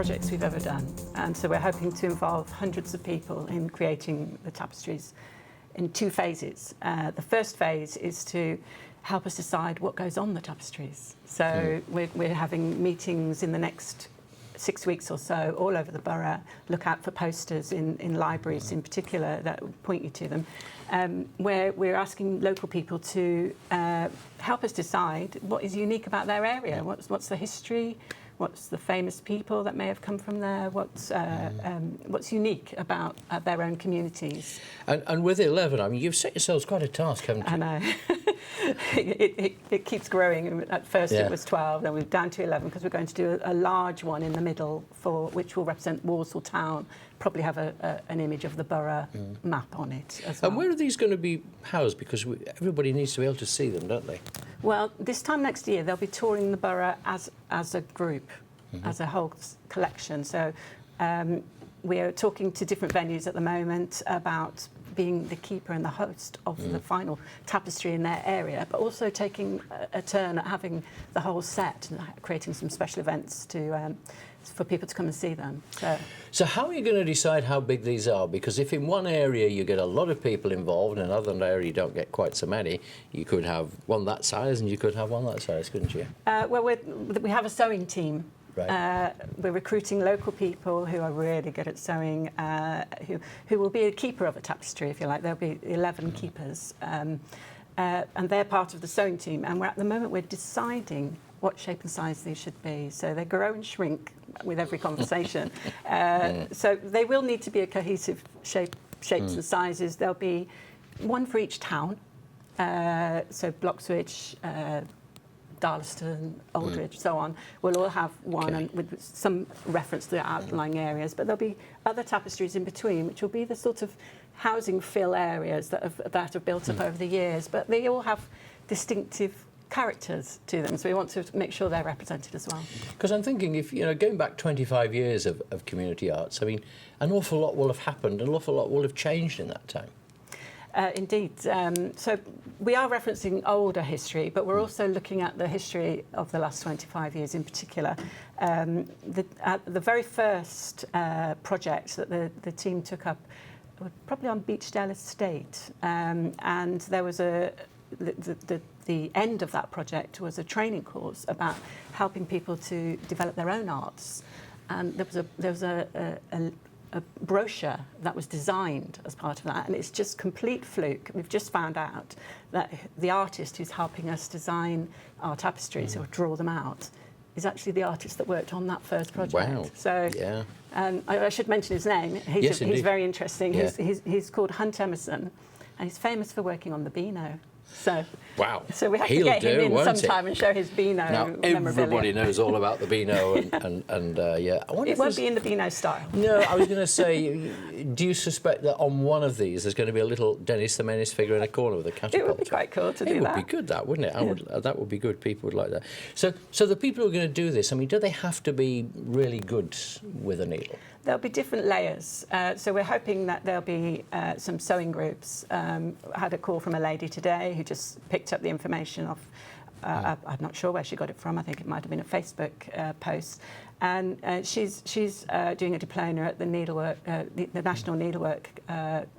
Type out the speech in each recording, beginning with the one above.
projects we've ever done. And so we're hoping to involve hundreds of people in creating the tapestries in 2 phases. The first phase is to help us decide what goes on the tapestries. So we're having meetings in the next 6 weeks or so all over the borough. Look out for posters in libraries in particular that will point you to them, where we're asking local people to help us decide what is unique about their area, what's the history, what's the famous people that may have come from there, what's unique about their own communities. And with 11, I mean, you've set yourselves quite a task, haven't you? I know. it keeps growing. At first it was 12, then we're down to 11 because we're going to do a large one in the middle which will represent Walsall town, probably have an image of the borough map on it as well. And where are these going to be housed? Because everybody needs to be able to see them, don't they? Well, this time next year they'll be touring the borough as a group, as a whole collection. So we're talking to different venues at the moment about being the keeper and the host of the final tapestry in their area, but also taking a turn at having the whole set and creating some special events for people to come and see them. So how are you going to decide how big these are? Because if in one area you get a lot of people involved and another area you don't get quite so many, you could have one that size and you could have one that size, couldn't you? Well, we have a sewing team. Right. We're recruiting local people who are really good at sewing, who will be a keeper of a tapestry, if you like. There'll be 11 keepers, and they're part of the sewing team. And at the moment we're deciding what shape and size these should be. So they grow and shrink with every conversation. So they will need to be a cohesive shapes and sizes. There'll be one for each town. So Bloxwich, Darlaston, Aldridge, so on, will all have one, and with some reference to the outlying areas. But there'll be other tapestries in between, which will be the sort of housing fill areas that have built up over the years. But they all have distinctive characters to them, so we want to make sure they're represented as well. Because I'm thinking, if going back 25 years of community arts, I mean, an awful lot will have happened, an awful lot will have changed in that time. Indeed. So we are referencing older history, but we're also looking at the history of the last 25 years in particular. The very first project that the team took up was probably on Beechdale Estate, and there was the end of that project was a training course about helping people to develop their own arts, and there was a brochure that was designed as part of that, and it's just complete fluke. We've just found out that the artist who's helping us design our tapestries or draw them out is actually the artist that worked on that first project. Wow. So yeah. I should mention his name. He's very interesting. Yeah. He's called Hunt Emerson, and he's famous for working on the Beano. So, wow. So we have to get him in sometime and show his Beano memorabilia. Everybody knows all about the Beano, and yeah. It won't be in the Beano style. No, I was going to say, do you suspect that on one of these there's going to be a little Dennis the Menace figure in a corner with a catapult? It would be quite cool to do that. It would be good, that, wouldn't it? That would be good. People would like that. So the people who are going to do this, I mean, do they have to be really good with a needle? There'll be different layers. So we're hoping that there'll be some sewing groups. I had a call from a lady today who just picked up the information off, I'm not sure where she got it from. I think it might have been a Facebook post. And she's doing a diploma at the needlework, the National Needlework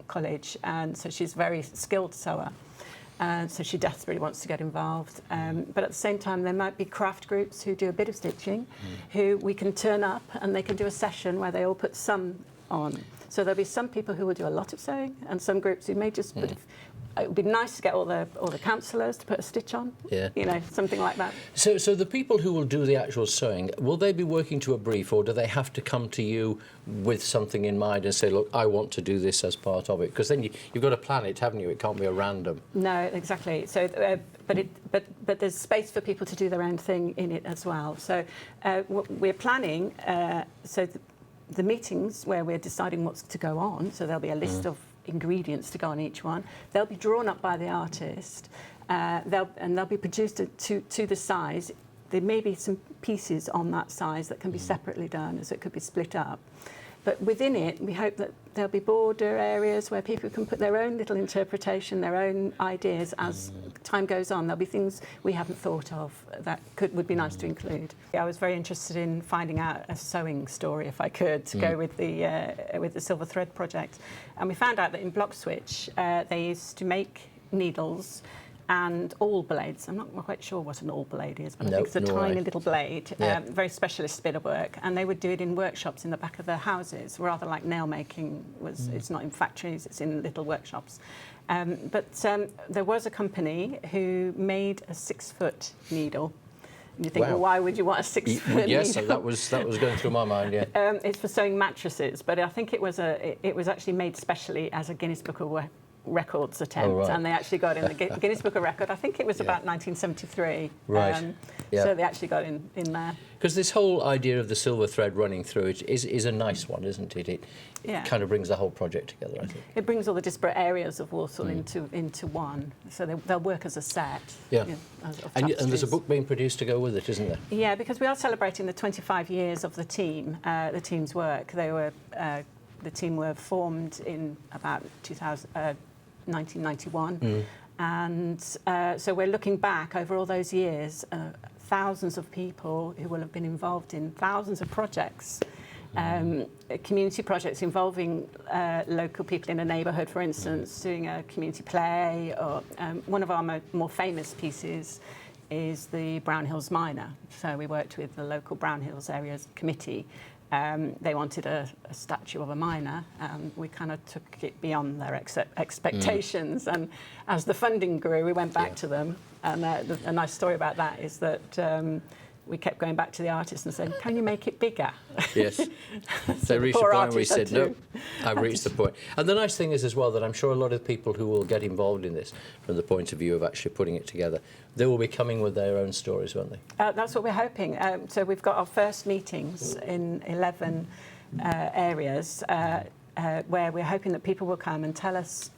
College, and so she's a very skilled sewer. So she desperately wants to get involved. But at the same time, there might be craft groups who do a bit of stitching, who we can turn up and they can do a session where they all put some on. So there'll be some people who will do a lot of sewing, and some groups who may just put it would be nice to get all the councillors to put a stitch on, something like that. So the people who will do the actual sewing, will they be working to a brief, or do they have to come to you with something in mind and say, look, I want to do this as part of it? Because then you've got to plan it, haven't you? It can't be a random. No, exactly. So, but there's space for people to do their own thing in it as well. So we're planning. The meetings where we're deciding what's to go on. So there'll be a list of ingredients to go on each one. They'll be drawn up by the artist, they'll be produced to the size. There may be some pieces on that size that can be separately done, so it could be split up. But within it, we hope that there'll be border areas where people can put their own little interpretation, their own ideas as time goes on, there'll be things we haven't thought of that would be nice to include. I was very interested in finding out a sewing story, if I could, to go with the Silver Thread project. And we found out that in Bloxwich, they used to make needles and awl blades. I'm not quite sure what an awl blade is, but I think it's a tiny little blade, very specialist bit of work. And they would do it in workshops in the back of their houses, rather like nail making was. It's not in factories, it's in little workshops. But there was a company who made a 6-foot needle. And you think, well, why would you want a 6-foot needle? Yes, that was going through my mind. Yeah. It's for sewing mattresses, but I think it was actually made specially as a Guinness Book of Records attempt, and they actually got in the Guinness Book of Record. I think it was about 1973. Right. So they actually got in there. Because this whole idea of the silver thread running through it is a nice one, isn't it? It kind of brings the whole project together, I think. It brings all the disparate areas of Walsall into one, so they'll work as a set. Yeah. Of and there's a book being produced to go with it, isn't there? Yeah, because we are celebrating the 25 years of the team's work. The team were formed in about 1991, and so we're looking back over all those years, thousands of people who will have been involved in thousands of projects, community projects involving local people in a neighbourhood, for instance, doing a community play, or one of our more famous pieces is the Brown Hills Miner. So we worked with the local Brown Hills Areas Committee. They wanted a statue of a miner, and we kind of took it beyond their expectations. And as the funding grew, we went back to them. And a nice story about that is that we kept going back to the artist and saying, "Can you make it bigger?" Yes. They reached a point where we said, "No, I've reached the point." And the nice thing is as well that I'm sure a lot of people who will get involved in this, from the point of view of actually putting it together, they will be coming with their own stories, won't they? That's what we're hoping. So we've got our first meetings in 11 areas where we're hoping that people will come and tell us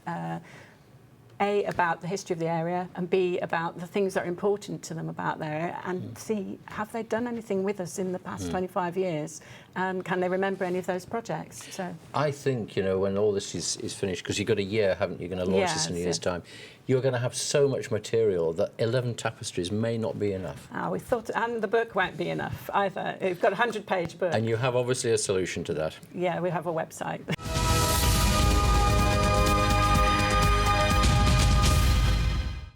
A, about the history of the area, and B, about the things that are important to them about their area, and C, have they done anything with us in the past 25 years, and can they remember any of those projects? So I think, when all this is finished, because you've got a year, haven't you, going to launch this in a year's time, you're going to have so much material that 11 tapestries may not be enough. We thought, and the book won't be enough either. We've got a 100-page book. And you have obviously a solution to that. Yeah, we have a website.